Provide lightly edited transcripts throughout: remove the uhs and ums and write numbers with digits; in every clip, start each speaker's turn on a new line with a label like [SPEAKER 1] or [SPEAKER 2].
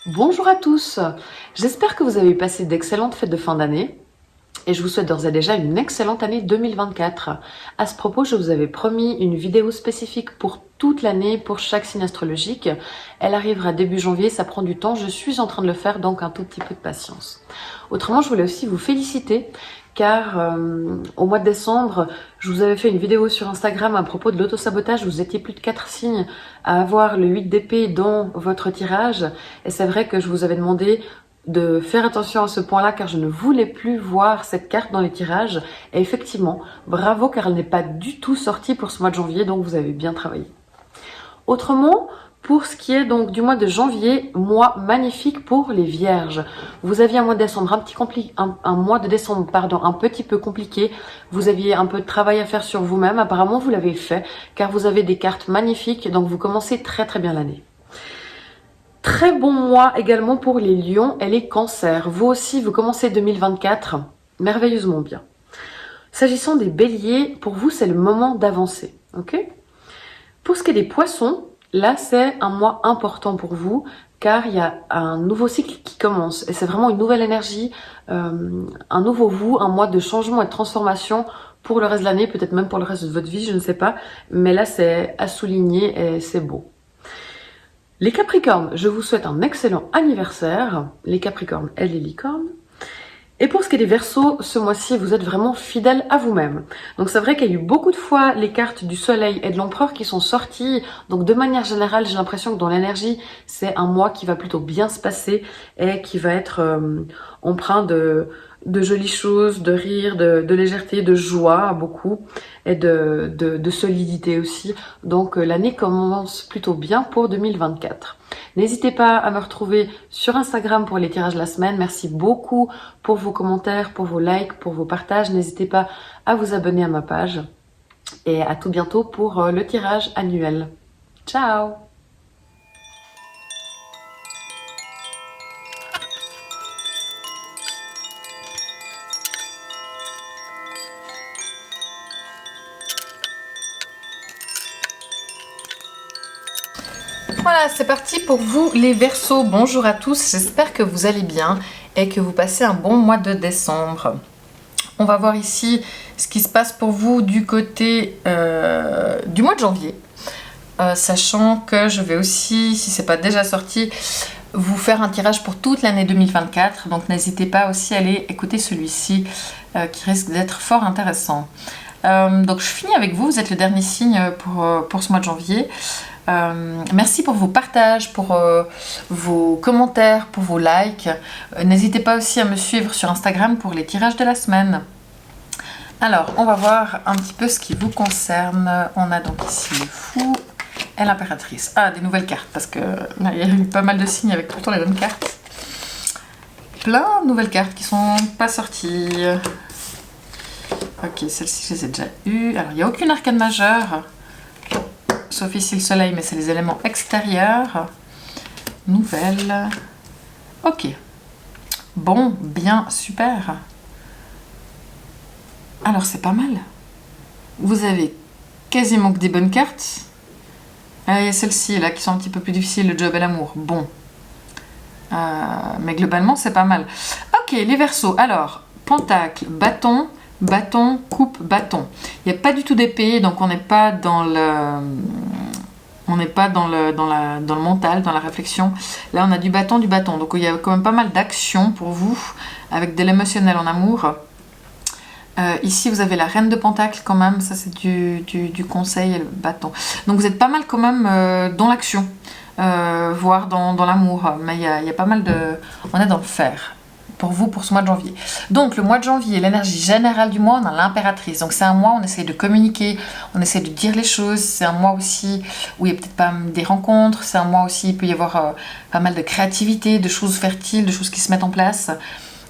[SPEAKER 1] Bonjour à tous, j'espère que vous avez passé d'excellentes fêtes de fin d'année et je vous souhaite d'ores et déjà une excellente année 2024. À ce propos, je vous avais promis une vidéo spécifique pour toute l'année, pour chaque signe astrologique. Elle arrivera début janvier, ça prend du temps, je suis en train de le faire, donc un tout petit peu de patience. Autrement, je voulais aussi vous féliciter car au mois de décembre, je vous avais fait une vidéo sur Instagram à propos de l'autosabotage. Vous étiez plus de 4 signes à avoir le 8 d'épée dans votre tirage. Et c'est vrai que je vous avais demandé de faire attention à ce point-là car je ne voulais plus voir cette carte dans les tirages. Et effectivement, bravo car elle n'est pas du tout sortie pour ce mois de janvier, donc vous avez bien travaillé. Autrement, pour ce qui est donc du mois de janvier, mois magnifique pour les vierges. Vous aviez un mois de décembre un mois de décembre pardon, un petit peu compliqué. Vous aviez un peu de travail à faire sur vous-même. Apparemment, vous l'avez fait car vous avez des cartes magnifiques. Donc, vous commencez très très bien l'année. Très bon mois également pour les lions et les cancers. Vous aussi, vous commencez 2024 merveilleusement bien. S'agissant des béliers, pour vous, c'est le moment d'avancer. Ok ? Pour ce qui est des poissons, là, c'est un mois important pour vous car il y a un nouveau cycle qui commence et c'est vraiment une nouvelle énergie, un nouveau vous, un mois de changement et de transformation pour le reste de l'année, peut-être même pour le reste de votre vie, je ne sais pas. Mais là, c'est à souligner et c'est beau. Les Capricornes, je vous souhaite un excellent anniversaire. Les Capricornes et les licornes. Et pour ce qui est des Verseaux, ce mois-ci, vous êtes vraiment fidèles à vous-même. Donc c'est vrai qu'il y a eu beaucoup de fois les cartes du Soleil et de l'Empereur qui sont sorties. Donc de manière générale, j'ai l'impression que dans l'énergie, c'est un mois qui va plutôt bien se passer et qui va être empreint de jolies choses, de rire, de légèreté, de joie beaucoup et de solidité aussi. Donc l'année commence plutôt bien pour 2024. N'hésitez pas à me retrouver sur Instagram pour les tirages de la semaine. Merci beaucoup pour vos commentaires, pour vos likes, pour vos partages. N'hésitez pas à vous abonner à ma page. Et à tout bientôt pour le tirage annuel. Ciao!
[SPEAKER 2] Voilà, c'est parti pour vous les Verseaux. Bonjour à tous, j'espère que vous allez bien et que vous passez un bon mois de décembre. On va voir ici ce qui se passe pour vous du côté du mois de janvier. Sachant que je vais aussi, si ce n'est pas déjà sorti, vous faire un tirage pour toute l'année 2024. Donc n'hésitez pas aussi à aller écouter celui-ci qui risque d'être fort intéressant. Donc je finis avec vous, vous êtes le dernier signe pour ce mois de janvier. Merci pour vos partages, pour vos commentaires, pour vos likes. N'hésitez pas aussi à me suivre sur Instagram pour les tirages de la semaine. Alors, on va voir un petit peu ce qui vous concerne. On a donc ici le fou et l'impératrice. Ah, des nouvelles cartes, parce que là, il y a eu pas mal de signes avec tout le temps les mêmes cartes. Plein de nouvelles cartes qui sont pas sorties. Ok, celles-ci, je les ai déjà eues. Alors, il n'y a aucune arcane majeure. Sauf ici le soleil, mais c'est les éléments extérieurs. Nouvelle. Ok. Bon, bien, super. Alors c'est pas mal. Vous avez quasiment que des bonnes cartes. Il y a celles-ci là qui sont un petit peu plus difficiles, le job et l'amour. Bon. Mais globalement c'est pas mal. Ok, les Verseaux. Alors, pentacle, bâton. Bâton, coupe, bâton. Il n'y a pas du tout d'épée, donc on n'est pas dans le... On n'est pas dans le mental, dans la réflexion. Là, on a du bâton. Donc, il y a quand même pas mal d'actions pour vous, avec de l'émotionnel en amour. Ici, vous avez la reine de pentacle quand même. Ça, c'est du conseil et le bâton. Donc, vous êtes pas mal quand même dans l'action, voire dans l'amour. Mais il y a pas mal de... On est dans le faire. Pour vous, pour ce mois de janvier. Donc le mois de janvier, l'énergie générale du mois, on a l'impératrice. Donc c'est un mois où on essaie de communiquer, on essaie de dire les choses. C'est un mois aussi où il y a peut-être pas des rencontres. C'est un mois aussi, il peut y avoir pas mal de créativité, de choses fertiles, de choses qui se mettent en place.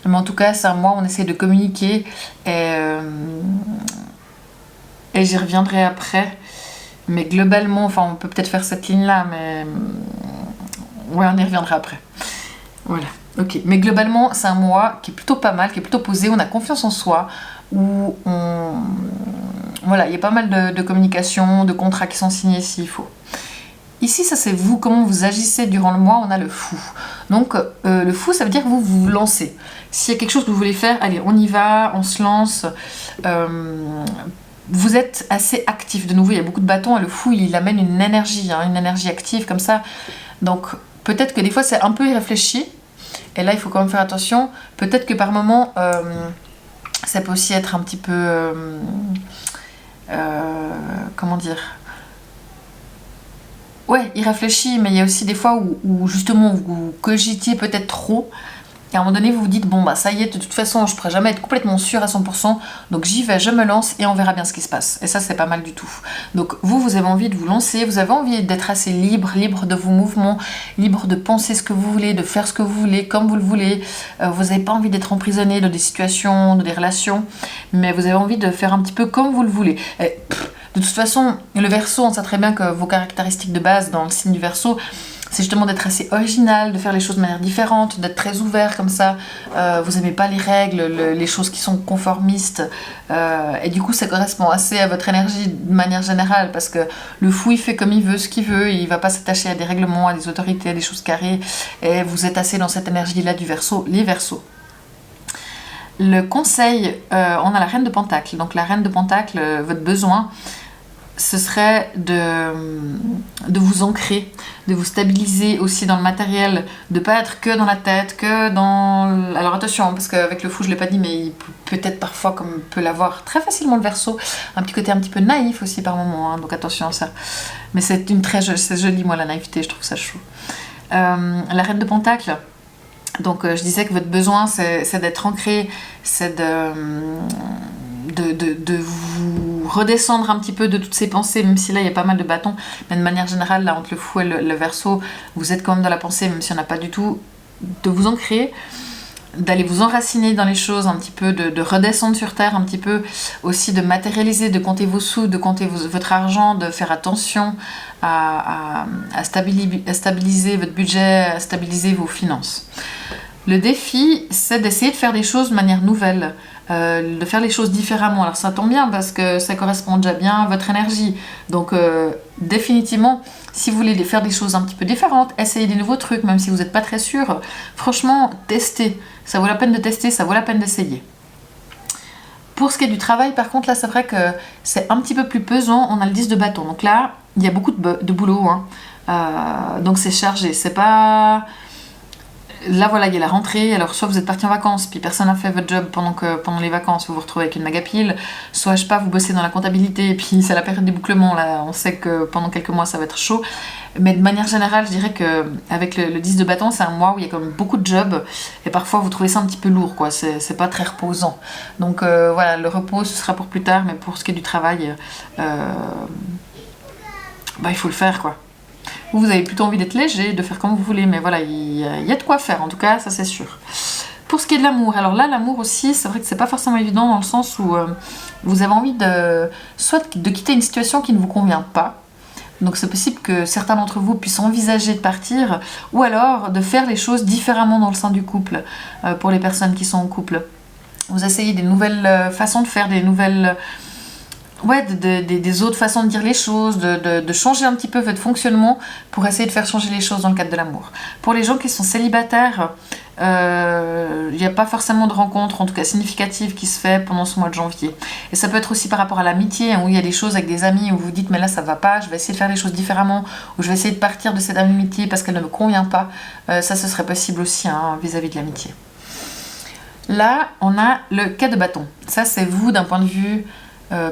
[SPEAKER 2] Mais en tout cas, c'est un mois où on essaie de communiquer. Et j'y reviendrai après. Mais globalement, enfin on peut peut-être faire cette ligne-là, mais... Ouais, on y reviendra après. Voilà. Ok, mais globalement, c'est un mois qui est plutôt pas mal, qui est plutôt posé, on a confiance en soi, où voilà, il y a pas mal de communication, de contrats qui sont signés s'il faut. Ici, ça c'est vous, comment vous agissez durant le mois, on a le fou. Donc le fou, ça veut dire que vous vous lancez. S'il y a quelque chose que vous voulez faire, allez, on y va, on se lance. Vous êtes assez actif. De nouveau, il y a beaucoup de bâtons et le fou, il amène une énergie active comme ça. Donc peut-être que des fois, c'est un peu irréfléchi. Et là, il faut quand même faire attention. Peut-être que par moment, ça peut aussi être un petit peu... comment dire, ouais, il réfléchit, mais il y a aussi des fois où justement vous cogitiez peut-être trop, et à un moment donné vous vous dites bon bah ça y est, de toute façon je pourrais jamais être complètement sûre à 100%, donc j'y vais, je me lance et on verra bien ce qui se passe. Et ça c'est pas mal du tout. Donc vous avez envie de vous lancer, vous avez envie d'être assez libre de vos mouvements, libre de penser ce que vous voulez, de faire ce que vous voulez, comme vous le voulez. Vous n'avez pas envie d'être emprisonné dans des situations, dans des relations, mais vous avez envie de faire un petit peu comme vous le voulez. Et, de toute façon, le Verseau, on sait très bien que vos caractéristiques de base dans le signe du Verseau, c'est justement d'être assez original, de faire les choses de manière différente, d'être très ouvert comme ça. Vous n'aimez pas les règles, les choses qui sont conformistes. Et du coup, ça correspond assez à votre énergie de manière générale, parce que le fou, il fait comme il veut, ce qu'il veut. Il ne va pas s'attacher à des règlements, à des autorités, à des choses carrées. Et vous êtes assez dans cette énergie-là du Verseau, les Verseaux. Le conseil, on a la Reine de Pentacle. Donc la Reine de Pentacle, votre besoin, ce serait de vous ancrer, de vous stabiliser aussi dans le matériel, de ne pas être que dans la tête, que dans... Alors attention, parce qu'avec le fou, je ne l'ai pas dit, mais il peut être parfois, comme peut l'avoir très facilement le Verseau, un petit côté un petit peu naïf aussi par moment, hein, donc attention à ça. Mais c'est c'est joli, moi, la naïveté, je trouve ça chou. La Reine de Pentacle, donc je disais que votre besoin, c'est d'être ancré, c'est de vous redescendre un petit peu de toutes ces pensées, même si là il y a pas mal de bâtons, mais de manière générale là entre le fou et le Verseau, vous êtes quand même dans la pensée, même si on n'a pas du tout, de vous ancrer, d'aller vous enraciner dans les choses un petit peu, de redescendre sur terre un petit peu, aussi de matérialiser, de compter vos sous, de compter votre argent, de faire attention à stabiliser votre budget, à stabiliser vos finances. Le défi, c'est d'essayer de faire des choses de manière nouvelle, de faire les choses différemment. Alors ça tombe bien parce que ça correspond déjà bien à votre énergie. Donc définitivement, si vous voulez faire des choses un petit peu différentes, essayez des nouveaux trucs, même si vous n'êtes pas très sûr. Franchement, testez. Ça vaut la peine de tester, ça vaut la peine d'essayer. Pour ce qui est du travail, par contre, là, c'est vrai que c'est un petit peu plus pesant. On a le 10 de bâton. Donc là, il y a beaucoup de boulot. Hein. Donc c'est chargé. C'est pas... Là voilà, il y a la rentrée, alors soit vous êtes parti en vacances, puis personne n'a fait votre job pendant les vacances, vous vous retrouvez avec une magapile, soit je sais pas, vous bossez dans la comptabilité, et puis c'est la période des bouclements, là on sait que pendant quelques mois ça va être chaud, mais de manière générale je dirais qu'avec le 10 de bâton, c'est un mois où il y a quand même beaucoup de jobs, et parfois vous trouvez ça un petit peu lourd, quoi, c'est pas très reposant. Donc voilà, le repos ce sera pour plus tard, mais pour ce qui est du travail, il faut le faire, quoi. Vous avez plutôt envie d'être léger, de faire comme vous voulez, mais voilà, il y a de quoi faire, en tout cas, ça c'est sûr. Pour ce qui est de l'amour, alors là, l'amour aussi, c'est vrai que c'est pas forcément évident dans le sens où vous avez envie soit de quitter une situation qui ne vous convient pas, donc c'est possible que certains d'entre vous puissent envisager de partir, ou alors de faire les choses différemment dans le sein du couple, pour les personnes qui sont en couple. Vous essayez des nouvelles façons de faire, des nouvelles... Ouais, des autres façons de dire les choses, de changer un petit peu votre fonctionnement pour essayer de faire changer les choses dans le cadre de l'amour. Pour les gens qui sont célibataires, il n'y a pas forcément de rencontre, en tout cas significative, qui se fait pendant ce mois de janvier. Et ça peut être aussi par rapport à l'amitié, hein, où il y a des choses avec des amis où vous dites mais là ça va pas, je vais essayer de faire les choses différemment, ou je vais essayer de partir de cette amitié parce qu'elle ne me convient pas. Ça, ce serait possible aussi hein, vis-à-vis de l'amitié. Là, on a le cas de bâton. Ça, c'est vous d'un point de vue...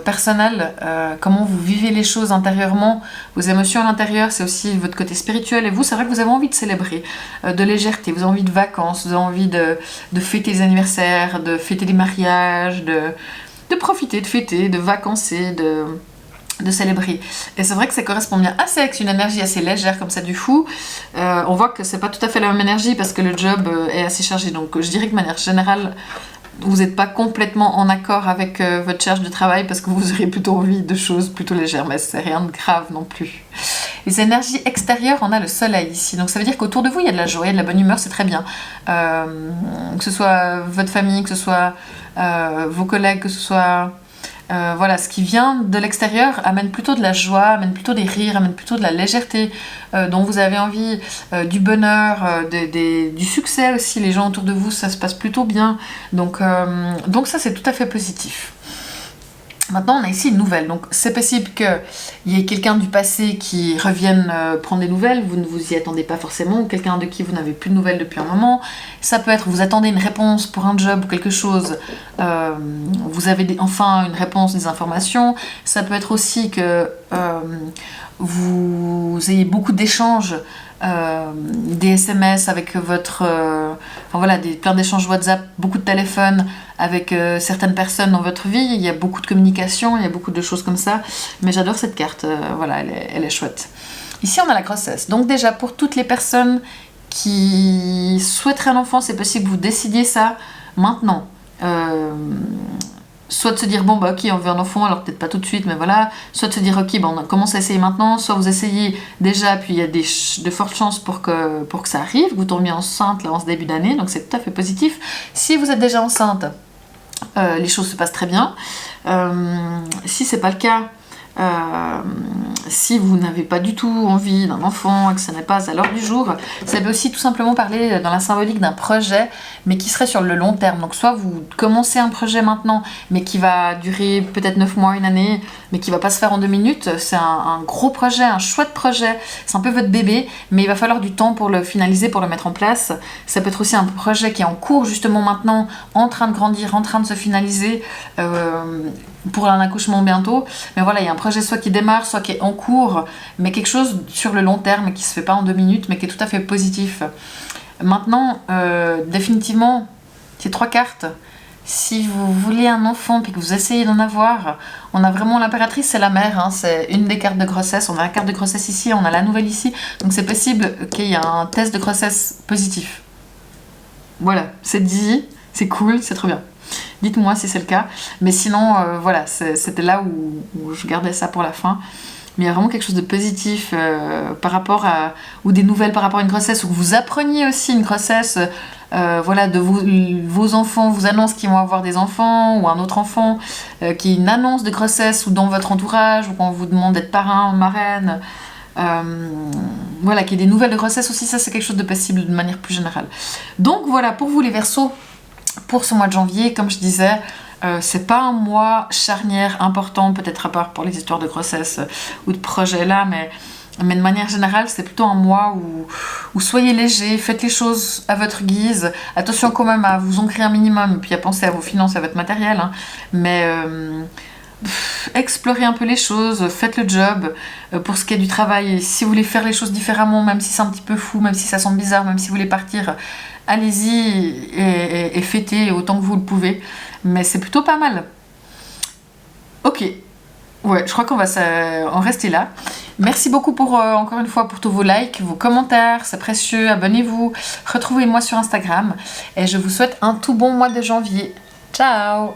[SPEAKER 2] personnel, comment vous vivez les choses intérieurement, vos émotions à l'intérieur, c'est aussi votre côté spirituel, et vous, c'est vrai que vous avez envie de célébrer, de légèreté, vous avez envie de vacances, vous avez envie de fêter les anniversaires, de fêter les mariages, de profiter, de fêter, de vacancer, de célébrer. Et c'est vrai que ça correspond bien assez avec une énergie assez légère comme ça du fou. On voit que c'est pas tout à fait la même énergie parce que le job est assez chargé, donc je dirais que de manière générale, vous n'êtes pas complètement en accord avec votre charge de travail parce que vous aurez plutôt envie de choses plutôt légères, mais c'est rien de grave non plus. Les énergies extérieures, on a le soleil ici, donc ça veut dire qu'autour de vous il y a de la joie, il y a de la bonne humeur, c'est très bien. Que ce soit votre famille, que ce soit vos collègues, que ce soit Voilà, ce qui vient de l'extérieur amène plutôt de la joie, amène plutôt des rires, amène plutôt de la légèreté dont vous avez envie, du bonheur, du succès aussi. Les gens autour de vous, ça se passe plutôt bien. Donc ça, c'est tout à fait positif. Maintenant, on a ici une nouvelle. Donc, c'est possible qu'il y ait quelqu'un du passé qui revienne prendre des nouvelles. Vous ne vous y attendez pas forcément. Ou quelqu'un de qui vous n'avez plus de nouvelles depuis un moment. Ça peut être, vous attendez une réponse pour un job ou quelque chose. Vous avez enfin une réponse, des informations. Ça peut être aussi que vous ayez beaucoup d'échanges. Des SMS avec votre plein d'échanges WhatsApp, beaucoup de téléphones avec certaines personnes dans votre vie. Il y a beaucoup de communication, il y a beaucoup de choses comme ça, mais j'adore cette carte. Voilà, elle est chouette. Ici on a la grossesse, donc déjà pour toutes les personnes qui souhaiteraient un enfant, c'est possible que vous décidiez ça maintenant. Soit de se dire bon bah ok on veut un enfant, alors peut-être pas tout de suite mais voilà, soit de se dire ok bah on commence à essayer maintenant, soit vous essayez déjà puis il y a de fortes chances pour que ça arrive, que vous tombiez enceinte là en ce début d'année, donc c'est tout à fait positif. Si vous êtes déjà enceinte, les choses se passent très bien. Si c'est pas le cas, si vous n'avez pas du tout envie d'un enfant et que ce n'est pas à l'ordre du jour, ça peut aussi tout simplement parler dans la symbolique d'un projet mais qui serait sur le long terme. Donc soit vous commencez un projet maintenant mais qui va durer peut-être 9 mois, une année, mais qui va pas se faire en 2 minutes. C'est un gros projet, un chouette projet, c'est un peu votre bébé mais il va falloir du temps pour le finaliser, pour le mettre en place. Ça peut être aussi un projet qui est en cours justement maintenant, en train de grandir, en train de se finaliser, pour un accouchement bientôt, mais voilà, il y a un projet soit qui démarre, soit qui est en cours, mais quelque chose sur le long terme qui se fait pas en 2 minutes, mais qui est tout à fait positif. Maintenant, définitivement, ces 3 cartes, si vous voulez un enfant puis que vous essayez d'en avoir, on a vraiment l'impératrice, c'est la mère, hein, c'est une des cartes de grossesse. On a la carte de grossesse ici, on a la nouvelle ici, donc c'est possible qu'il y ait un test de grossesse positif. Voilà, c'est dit, c'est cool, c'est trop bien. Dites-moi si c'est le cas, mais sinon voilà, c'était là où je gardais ça pour la fin. Mais il y a vraiment quelque chose de positif par rapport à, ou des nouvelles par rapport à une grossesse, ou que vous appreniez aussi une grossesse, voilà, de vos enfants vous annoncent qu'ils vont avoir des enfants, ou un autre enfant qui est une annonce de grossesse, ou dans votre entourage, ou quand on vous demande d'être parrain ou marraine. Voilà, qu'il y ait des nouvelles de grossesse aussi, ça c'est quelque chose de possible de manière plus générale. Donc voilà, pour vous les Verseaux, pour ce mois de janvier, comme je disais, c'est pas un mois charnière important, peut-être à part pour les histoires de grossesse ou de projets là, mais de manière générale, c'est plutôt un mois où soyez léger, faites les choses à votre guise. Attention quand même à vous ancrer un minimum, et puis à penser à vos finances, à votre matériel, hein, mais explorez un peu les choses, faites le job. Pour ce qui est du travail, si vous voulez faire les choses différemment, même si c'est un petit peu fou, même si ça semble bizarre, même si vous voulez partir, allez-y et fêtez autant que vous le pouvez. Mais c'est plutôt pas mal. Ok, ouais, je crois qu'on va en rester là. Merci beaucoup encore une fois pour tous vos likes, vos commentaires, c'est précieux. Abonnez-vous, retrouvez-moi sur Instagram et je vous souhaite un tout bon mois de janvier. Ciao!